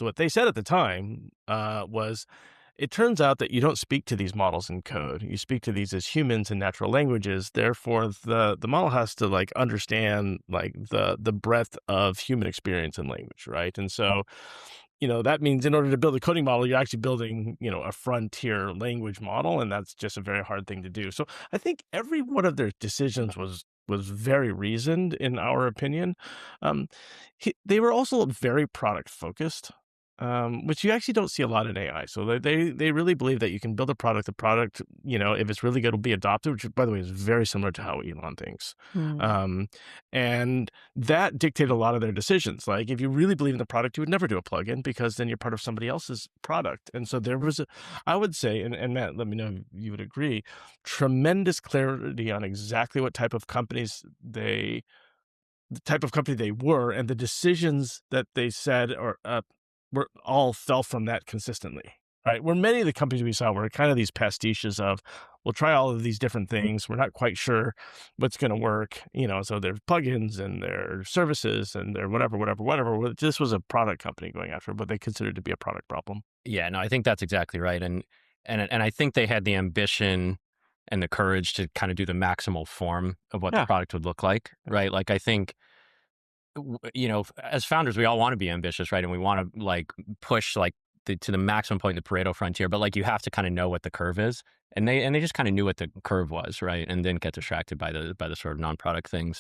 So what they said at the time was, it turns out that you don't speak to these models in code. You speak to these as humans in natural languages. Therefore, the model has to like understand like the breadth of human experience in language, right? And so, that means in order to build a coding model, you're actually building, a frontier language model, and that's just a very hard thing to do. So I think every one of their decisions was very reasoned, in our opinion. Um, they were also very product focused, which you actually don't see a lot in AI. So they really believe that you can build a product. The product, if it's really good, will be adopted. Which, by the way, is very similar to how Elon thinks. Hmm. Um, and that dictated a lot of their decisions. Like, if you really believe in the product, you would never do a plugin, because then you're part of somebody else's product. And so there was, I would say, and Matt, let me know if you would agree, tremendous clarity on exactly what type of companies the type of company they were, and the decisions that they said or were all fell from that consistently. Right, where many of the companies we saw were kind of these pastiches of, we'll try all of these different things. We're not quite sure what's going to work. So there's plugins and their services and their whatever. Well, this was a product company going after what they considered to be a product problem. Yeah, no, I think that's exactly right. And I think they had the ambition and the courage to kind of do the maximal form of what the Yeah. product would look like, right? Like, I think, as founders, we all want to be ambitious, right? And we want to like push like to the maximum point, the Pareto frontier, but like you have to kind of know what the curve is. And they just kind of knew what the curve was, right? And didn't get distracted by the sort of non-product things.